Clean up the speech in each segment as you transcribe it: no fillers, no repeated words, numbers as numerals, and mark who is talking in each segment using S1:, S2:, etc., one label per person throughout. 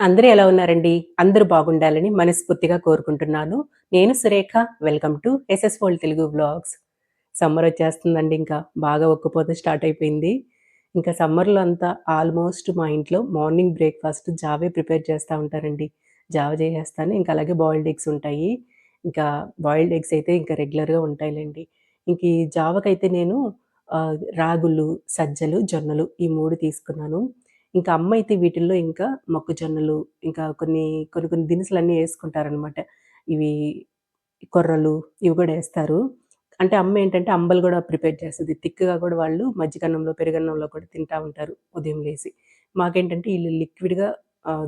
S1: అందరూ ఎలా ఉన్నారండి? అందరూ బాగుండాలని మనస్ఫూర్తిగా కోరుకుంటున్నాను. నేను Surekha. Welcome to SS world Telugu vlogs. సమ్మరొచ్చేస్తుందండి ఇంకా. బాగా ఉక్కపోత స్టార్ట్ అయిపోయింది. ఇంకా సమ్మర్‌లో అంతా ఆల్మోస్ట్ మా ఇంట్లో మార్నింగ్ బ్రేక్‌ఫాస్ట్ జావే ప్రిపేర్ చేస్తా ఉంటారండి. జావ చేసేస్తాను. ఇంకా అలాగే బాయిల్డ్ ఎగ్స్ ఉంటాయి. ఇంకా బాయిల్డ్ ఎగ్స్ అయితే ఇంకా రెగ్యులర్‌గా ఉంటాయిలెండి. ఇంక ఈ జావకైతే నేను రాగులు, సజ్జలు, జొన్నలు ఈ 3 తీసుకున్నాను. ఇంకా అమ్మయితే వీటిల్లో ఇంకా మొక్కజొన్నలు, ఇంకా కొన్ని కొన్ని దినుసులన్నీ యేసుకుంటారనమాట. ఇవి కొర్రలు ఇవి గూడా యేస్తారు. అంటే అమ్మేంటంటే అంబలు గూడా ప్రిపేర్ చేస్తది. థిక్‌గా గూడా వాళ్ళు మజ్జిగన్నంలో, పెరుగన్నంలో కూడా తింటా ఉంటారు ఉదయం లేసి. మాకేంటంటే ఈళ్ళు లిక్విడ్‌గా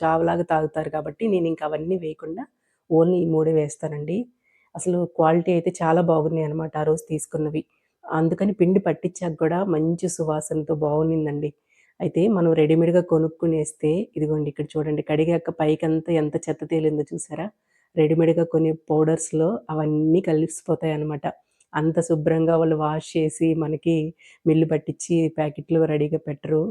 S1: జావలాగా తాగుతారు కాబట్టి నేనింక అవన్నీ వేయకుండా ఓన్లీ ఈ 3 వేస్తానండి. అసలు క్వాలిటీ అయితే చాలా బాగున్నాయనమాట ఆ రోజు తీసుకున్నవి. అందుకని పిండి పట్టించాక గూడా మంచి సువాసనతో బావున్నిందండి. అయితే మనం రెడీమేడ్‌గా కొనుక్కునేస్తే ఇదిగోండి ఇక్కడ చూడండి కడిగాక పైకంతా ఎంత చెత్త తేలిందో చూసారా? రెడీమేడ్‌గా కొనే పౌడర్స్‌లో అవన్నీ కలిసిపోతాయనమాట. అంత శుభ్రంగా వాళ్ళు వాష్ చేసి మనకి మిల్లు పట్టించి ప్యాకెట్లు రెడీగా పెట్టరు.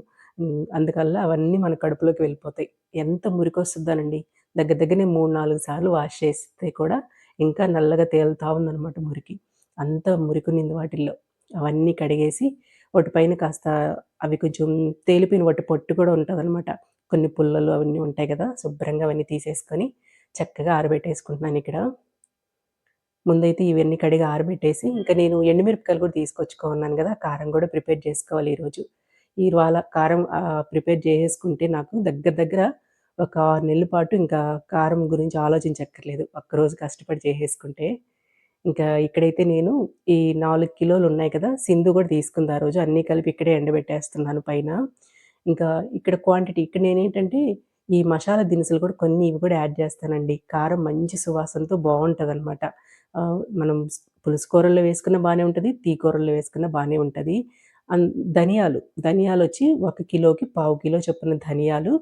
S1: అందువల్ల అవన్నీ మన కడుపులోకి వెళ్ళిపోతాయి. ఎంత మురికొస్తదోనండి. దగ్గర దగ్గర నేను 3, 4 సార్లు వాష్ చేస్తే కూడా ఇంకా నల్లగా తేలుతా ఉందనమాట మురికి. అంత మురికునింది వాటిల్లో. అవన్నీ కడిగేసి వాటి పైన కాస్త అవి కొంచెం తేలిపోయిన వాటి పొట్టు కూడా ఉంటదనమాట. కొన్ని పుల్లలు అవన్నీ ఉంటాయి గదా! శుభ్రంగా అవన్నీ తీసేసుకొని చక్కగా ఆరబెట్టేసుకుంటున్నానిక్కడ. ముందైతే ఇవన్నీ కడిగి ఆరబెట్టేసి, ఇంక నేను ఎండుమిరపకాయలు కూడా తీసుకొచ్చుకోన్నాను గదా! కారం గూడా ప్రిపేర్ చేసుకోవాలి ఈరోజు. ఇవాళ కారం ప్రిపేర్ చేసేసుకుంటే నాకు దగ్గర దగ్గర ఒక 6 నెలల పాటు ఇంకా కారం గురించి ఆలోచించక్కర్లేదు. ఒక్కరోజు కష్టపడి చేసేసుకుంటే. ఇంకా ఇక్కడైతే నేను ఈ 4 కిలోలున్నాయి కదా! సింధు గూడా తీసుకుంది ఆ రోజు. అన్నీ కలిపి ఇక్కడే ఎండబెట్టేస్తున్నాను పైన. ఇంకా ఇక్కడ క్వాంటిటీ ఇక్కడ నేనేంటంటే ఈ మసాలా దినుసులు కూడా కొన్ని ఇవి కూడా యాడ్ చేస్తానండి. కారం మంచి సువాసనతో బావుంటదనమాట. మనం పులుసు కూరల్లో వేసుకున్నా బానే ఉంటది. కూరల్లో వేసుకున్నా బానే ఉంటది. అన్ ధనియాలొచ్చి 1 కిలోకి పావు కిలో చొప్పున ధనియాలు,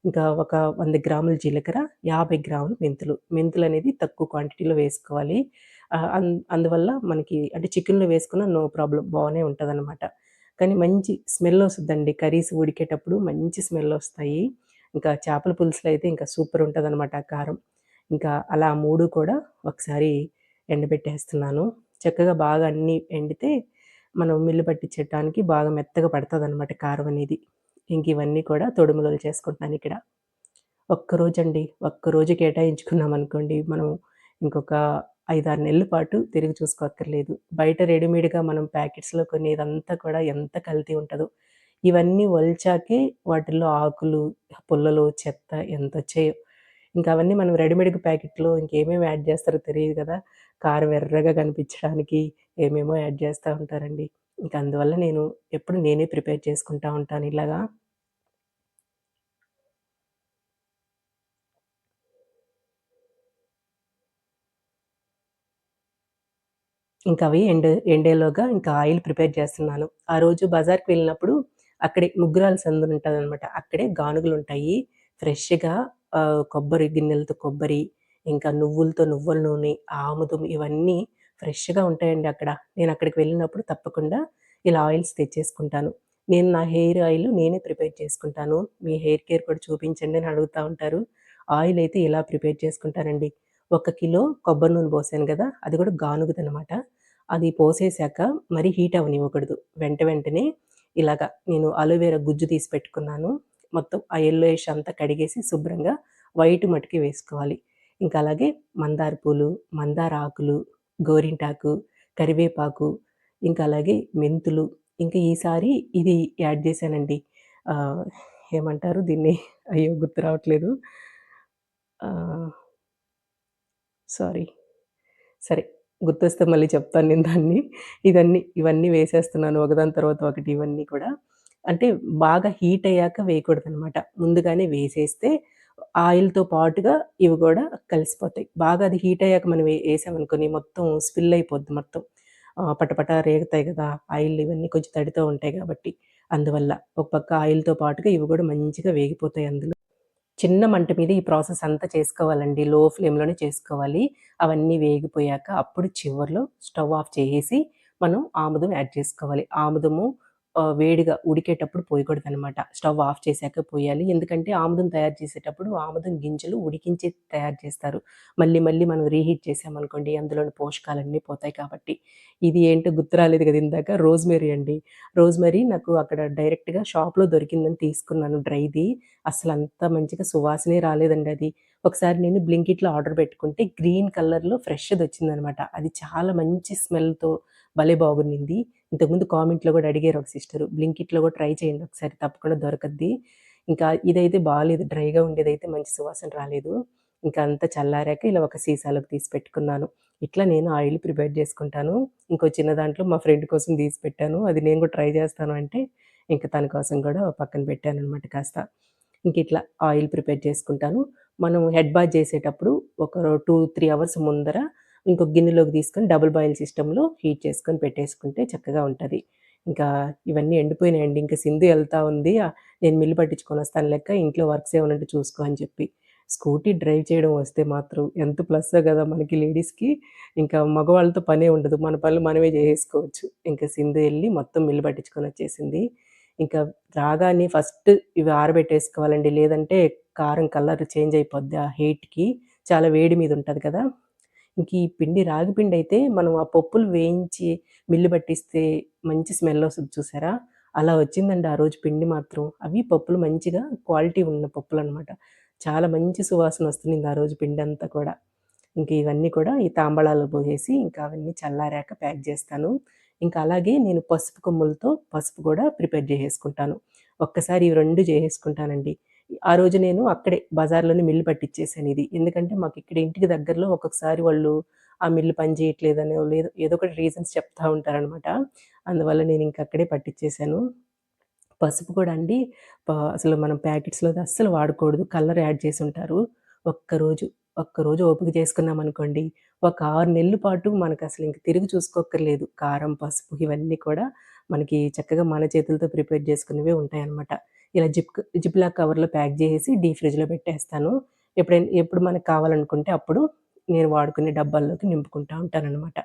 S1: ఇంకా ఒక 100 గ్రాముల జీలకర్ర, 50 గ్రాములు మెంతులు. మెంతులనేది తక్కువ క్వాంటిటీలో వేసుకోవాలి. అందువల్ల మనకి అంటే చికెన్‌లో వేసుకున్న నో ప్రాబ్లమ్ బానే ఉంటదనమాట. కానీ మంచి స్మెల్లొస్తదండి. కర్రీస్ ఉడికేటప్పుడు మంచి స్మెల్లొస్తాయి. ఇంకా చేపల పులుసులో అయితే ఇంకా సూపరుంటదనమాట ఆ కారం. ఇంకా అలా 3 కూడా ఒకసారి ఎండబెట్టేస్తున్నాను. చక్కగా బాగా అన్నీ ఎండితే మనం మిల్లు పట్టించటానికి బాగా మెత్తగా పడతదనమాట కారం అనేది. ఇంక ఇవన్నీ కూడా తొడుములలు చేసుకుంటున్నానిక్కడ. ఒక్కరోజండి. ఒక్కరోజు కేటాయించుకున్నామనుకోండి, మనం ఇంకొక 5, 6 నెలల పాటు తిరిగి చూసుకోక్కర్లేదు. బయట రెడీమేడ్‌గా మనం ప్యాకెట్స్‌లో కొనేదంతా కూడా ఎంత కల్తీ ఉంటదో. ఇవన్నీ ఒలిచాకే వాటిల్లో ఆకులు, పుల్లలు, చెత్త ఎంతొచ్చాయో. ఇంకా అవన్నీ మనం రెడీమేడ్‌గా ప్యాకెట్‌లో ఇంకేమేమి యాడ్ చేస్తారో తెలీదు గదా! కారం ఎర్రగా కనిపించడానికి ఏమేమో యాడ్ చేస్తా ఉంటారండి. ఇంక అందువల్ల నేను ఎప్పుడు నేనే ప్రిపేర్ చేసుకుంటా ఉంటాను ఇలాగా. ఇంకవి ఎండేలోగా ఇంకా ఆయిల్ ప్రిపేర్ చేస్తున్నాను. ఆ రోజు బజార్‌కి వెళ్ళినప్పుడు అక్కడే ముగ్గురాల సందుంటదనమాట. అక్కడే గానుగలుంటాయి. ఫ్రెష్‌గా కొబ్బరి గిన్నెలతో కొబ్బరి, ఇంకా నువ్వులతో నువ్వుల నూనె, ఆముదం ఇవన్నీ ఫ్రెష్‌గా ఉంటాయండి అక్కడ. నేనక్కడికి వెళ్ళినప్పుడు తప్పకుండా ఇలా ఆయిల్స్ తెచ్చేసుకుంటాను. నేను నా హెయిర్ ఆయిల్ నేనే ప్రిపేర్ చేసుకుంటాను. మీ హెయిర్ కేర్ కూడా చూపించండి అని అడుగుతా ఉంటారు. ఆయిలయితే ఇలా ప్రిపేర్ చేసుకుంటానండి. 1 కిలో కొబ్బరి నూనె పోసాను గదా! అది కూడా గానుగదనమాట. అది పోసేసాక మరీ హీట్ అవ్వనివ్వకూడదు. వెంటనే ఇలాగ నేను అలోవెరా గుజ్జు తీసి పెట్టుకున్నాను. మొత్తం ఆ యెల్లోయిష్ అంతా కడిగేసి శుభ్రంగా వైట్ మటికి వేసుకోవాలి. ఇంకా అలాగే మందార పూలు, మందార ఆకులు, గోరింటాకు, కరివేపాకు, ఇంకా అలాగే మెంతులు, ఇంకా ఈసారి ఇది యాడ్ చేశానండి. ఆహ్, ఏమంటారు దీన్ని? అయ్యో! గుర్తు రావట్లేదు. ఆహ్, సారీ. సరే. గుర్తొస్తే మళ్ళీ చెప్తాను నేను దాన్ని. ఇవన్నీ వేసేస్తున్నాను ఒకదాని తర్వాత ఒకటి ఇవన్నీ కూడా. అంటే బాగా హీట్ అయ్యాక వేయకూడదనమాట. ముందుగానే వేసేస్తే ఆయిల్‌తో పాటుగా ఇవి గూడా కలిసిపోతాయి. బాగా అది హీట్ అయ్యాక మనం ఏసామనుకోని మొత్తం స్పిల్ అయిపోద్ది మొత్తం. పటపట రేగుతాయి గదా! ఆయిల్ ఇవన్నీ కొంచెం తడితో ఉంటాయి గాబట్టి. అందువల్ల ఒక పక్క ఆయిల్‌తో పాటుగా ఇవి గూడా మంచిగా వేగిపోతాయి అందులో. చిన్న మంట మీద ఈ ప్రాసెస్ అంతా చేసుకోవాలండి. లో ఫ్లేమ్‌లోనే చేసుకోవాలి. అవన్నీ వేగిపోయాక అప్పుడు చివర్లో స్టవ్ ఆఫ్ చేసేసి మనం ఆముదం యాడ్ చేసుకోవాలి. ఆముదము వేడిగా ఉడికేటప్పుడు పోయకూడదనమాట. స్టవ్ ఆఫ్ చేశాక పోయాలి. ఎందుకంటే ఆముదం తయారు చేసేటప్పుడు ఆముదం గింజలు ఉడికించి తయారు చేస్తారు. మళ్ళీ మళ్ళీ మనం రీహీట్ చేశామనుకోండి అందులోని పోషకాలన్నీ పోతాయి కాబట్టి. ఇది ఏంటో గుర్తు రాలేదు కదా ఇందాక, రోజ్‌మెరీ అండి. రోజ్‌మెరీ నాకు అక్కడ డైరెక్ట్‌గా షాప్‌లో దొరికిందని తీసుకున్నాను డ్రైది. అసలంత మంచిగా సువాసనే రాలేదండి అది. ఒకసారి నేను బ్లింకిట్‌లో ఆర్డర్ పెట్టుకుంటే గ్రీన్ కలర్‌లో ఫ్రెష్‌దొచ్చిందనమాట. అది చాలా మంచి స్మెల్‌తో భలే బాగుండింది. ఇంతకుముందు కామెంట్‌లో గూడా అడిగారు ఒక సిస్టరు. బ్లింకిట్‌లో గూడా ట్రై చేయండి ఒకసారి, తప్పకుండా దొరకద్ది. ఇంకా ఇదైతే బాలేదు. డ్రైగా ఉండేదైతే మంచి సువాసన రాలేదు. ఇంకా అంతా చల్లారాక ఇలా ఒక సీసాలోకి తీసి పెట్టుకున్నాను. ఇట్లా నేను ఆయిల్ ప్రిపేర్ చేసుకుంటాను. ఇంకో చిన్న దాంట్లో మా ఫ్రెండ్ కోసం తీసి పెట్టాను. అది నేను కూడా ట్రై చేస్తాను అంటే, ఇంక తన కోసం కూడా పక్కన పెట్టాననమాట కాస్త. ఇంకిట్లా ఆయిల్ ప్రిపేర్ చేసుకుంటాను. మనం హెడ్ బాత్ చేసేటప్పుడు ఒక 2, 3 అవర్స్ ముందర ఇంకొక గిన్నెలోకి తీసుకొని డబుల్ బాయిల్ సిస్టమ్‌లో హీట్ చేసుకొని పెట్టేసుకుంటే చక్కగా ఉంటది. ఇంకా ఇవన్నీ ఎండిపోయినాయండి. ఇంక సింధు ఎళ్తా ఉంది. నేను మిల్లు పట్టించుకొనొస్తాను లెక్క, ఇంట్లో వర్క్స్ ఏమైనా ఉంటే చూసుకో అని చెప్పి. స్కూటీ డ్రైవ్ చేయడం వస్తే మాత్రం ఎంత ప్లస్సో గదా మనకి లేడీస్‌కి. ఇంకా మగవాళ్ళతో పనే ఉండదు. మన పనులు మనమే జేసేసుకోవచ్చు. ఇంక సింధు ఎళ్లి మొత్తం మిల్లు పట్టించుకొనొచ్చేసింది. ఇంకా రాగానే ఫస్ట్ ఇవి ఆరబెట్టేసుకోవాలండి. లేదంటే కారం కలర్ చేంజ్ అయిపోద్ది ఆ హీట్‌కి. చాలా వేడి మీద ఉంటది కదా! ఇంక ఈ పిండి రాగి పిండయితే మనం ఆ పప్పులు వేయించి మిల్లు పట్టిస్తే మంచి స్మెల్లొస్తది చూసారా? అలా వచ్చిందండి ఆ రోజు పిండి మాత్రం. అవి పప్పులు మంచిగా క్వాలిటీ ఉన్న పప్పులనమాట. చాలా మంచి సువాసనొస్తుంది ఆ రోజు పిండంతా కూడా. ఇంక ఇవన్నీ కూడా ఈ తాంబళాల్లో పోసేసి ఇంకా అవన్నీ చల్లారాక ప్యాక్ జేస్తాను. ఇంకా అలాగే నేను పసుపు కొమ్ములతో పసుపు గూడా ప్రిపేర్ జేసేసుకుంటాను. ఒక్కసారి ఇవి 2 జేసేసుకుంటానండి. ఆ రోజు నేను అక్కడే బజార్‌లోనే మిల్లు పట్టిచ్చేసానిది. ఎందుకంటే మాకిక్కడ ఇంటికి దగ్గరలో ఒక్కొక్కసారి వాళ్ళు ఆ మిల్లు పని చేయట్లేదనో, లేదు ఏదో ఒకటి రీజన్స్ చెప్తా ఉంటారనమాట. అందువల్ల నేనింక అక్కడే పట్టిచ్చేసాను. పసుపు కూడా అండి, అసలు మనం ప్యాకెట్స్‌లోది అస్సలు వాడకూడదు. కలర్ యాడ్ చేసుంటారు. ఒక్కరోజు, ఒక్కరోజు ఓపిక చేసుకున్నామనుకోండి, ఒక 6 నెలల పాటు మనకసలు ఇంక తిరిగి చూసుకోక్కర్లేదు. కారం, పసుపు ఇవన్నీ కూడా మనకి చక్కగా మన చేతులతో ప్రిపేర్ చేసుకున్నవే ఉంటాయనమాట. ఇలా జిప్‌లాక్ కవర్‌లో ప్యాక్ జేసేసి డీప్ ఫ్రిడ్జ్‌లో పెట్టేస్తాను. ఎప్పుడు మనకు కావాలనుకుంటే అప్పుడు నేను వాడుకునే డబ్బాల్లోకి నింపుకుంటా ఉంటాననమాట.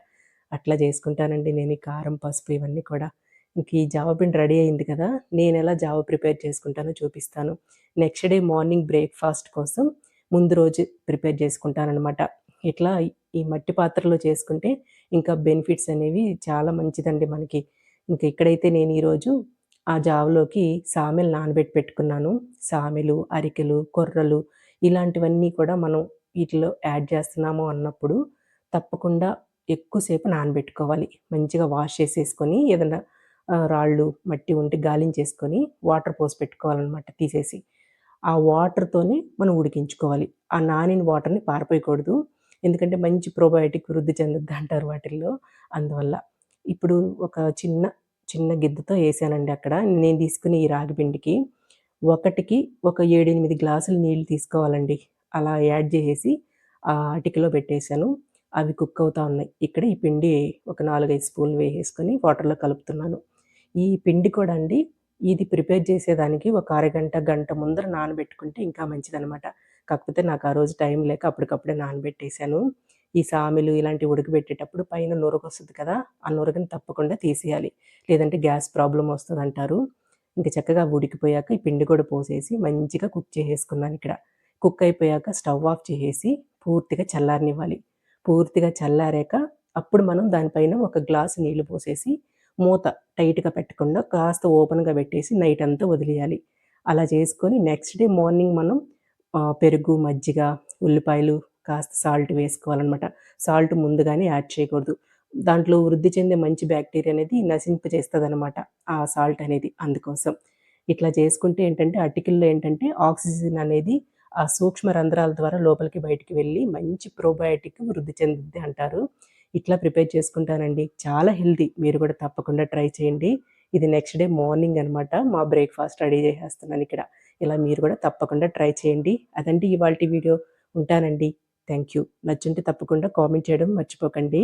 S1: అట్లా చేసుకుంటానండి నేను ఈ కారం, పసుపు ఇవన్నీ కూడా. ఇంక ఈ జావ పిండి రెడీ అయింది కదా! నేనెలా జావ ప్రిపేర్ చేసుకుంటానో చూపిస్తాను. నెక్స్ట్ డే మార్నింగ్ బ్రేక్‌ఫాస్ట్ కోసం ముందు రోజు ప్రిపేర్ చేసుకుంటాననమాట. ఇట్లా ఈ మట్టి పాత్రలో చేసుకుంటే ఇంకా బెనిఫిట్స్ అనేవి చాలా మంచిదండి మనకి. ఇంక ఇక్కడైతే నేను ఈరోజు ఆ జావలోకి సామెలు నానబెట్టి పెట్టుకున్నాను. సామెలు, అరికెలు, కొర్రలు ఇలాంటివన్నీ కూడా మనం వీటిలో యాడ్ చేస్తున్నాము అన్నప్పుడు తప్పకుండా ఎక్కువ సేపు నానబెట్టుకోవాలి. మంచిగా వాష్ చేసేసుకొని ఏదన్నా రాళ్ళు, మట్టి ఉంటే గాలించేసుకొని వాటర్ పోసి పెట్టుకోవాలనమాట తీసేసి. ఆ వాటర్‌తోనే మనం ఉడికించుకోవాలి. ఆ నానిన వాటర్‌ని పారపోయకూడదు. ఎందుకంటే మంచి ప్రోబయోటిక్ వృద్ధి చెందుద్దంటారు వాటిల్లో. అందువల్ల. ఇప్పుడు ఒక చిన్న, చిన్న గిద్దతో ఏసానండి అక్కడ. నేను తీసుకునే ఈ రాగి పిండికి. ఒకటికి ఒక 7, 8 గ్లాసులు నీళ్ళు తీసుకోవాలండి. అలా యాడ్ జేసేసి అటికలో పెట్టేసాను. అవి కుక్ అవుతా ఉన్నాయి. ఇక్కడ ఈ పిండి ఒక 4, 5 స్పూన్లు వేసేసుకొని వాటర్‌లో కలుపుతున్నాను. ఈ పిండి కూడా అండి, ఇది ప్రిపేర్ చేసేదానికి ఒక అరగంట, గంట ముందర నానబెట్టుకుంటే ఇంకా మంచిదనమాట. కాకపోతే నాకు ఆ రోజు టైం లేక అప్పటికప్పుడే నానబెట్టేసాను. ఈ సామెలు ఇలాంటివి ఉడకబెట్టేటప్పుడు పైన నురగొస్తది కదా! ఆ నురగని తప్పకుండా తీసేయాలి. లేదంటే గ్యాస్ ప్రాబ్లమ్ వస్తదంటారు. ఇంక చక్కగా ఉడికిపోయాక ఈ పిండి కూడా పోసేసి మంచిగా కుక్ చేసేసుకున్నానిక్కడ. కుక్ అయిపోయాక స్టవ్ ఆఫ్ చేసేసి పూర్తిగా చల్లారనివ్వాలి. పూర్తిగా చల్లారాక అప్పుడు మనం దానిపైన ఒక గ్లాసు నీళ్లు పోసేసి మూత టైట్‌గా పెట్టకుండా కాస్త ఓపెన్‌గా పెట్టేసి నైటంతా వదిలేయాలి. అలా చేసుకొని నెక్స్ట్ డే మార్నింగ్ మనం పెరుగు, మజ్జిగ, ఉల్లిపాయలు, కాస్త సాల్ట్ వేసుకోవాలనమాట. సాల్ట్ ముందుగానే యాడ్ చేయకూడదు. దాంట్లో వృద్ధి చెందే మంచి బాక్టీరియా అనేది నశింపజేస్తదనమాట ఆ సాల్ట్ అనేది. అందుకోసం. ఇట్లా చేసుకుంటే ఏంటంటే అటికిల్లో ఏంటంటే ఆక్సిజన్ అనేది ఆ సూక్ష్మ రంధ్రాల ద్వారా లోపలికి బయటికి వెళ్ళి మంచి ప్రోబయోటిక్ వృద్ధి చెందుద్ది అంటారు. ఇట్లా ప్రిపేర్ చేసుకుంటానండి. చాలా హెల్తీ. మీరు కూడా తప్పకుండా ట్రై చేయండి. ఇది నెక్స్ట్ డే మార్నింగ్ అనమాట. మా బ్రేక్‌ఫాస్ట్ రెడీ చేసేస్తున్నానిక్కడ. ఇలా మీరు కూడా తప్పకుండా ట్రై చేయండి. అదండి ఇవాల్టి వీడియో. ఉంటానండి. Thank you. నచ్చుంటే తప్పకుండా కామెంట్ చేయడం మర్చిపోకండి.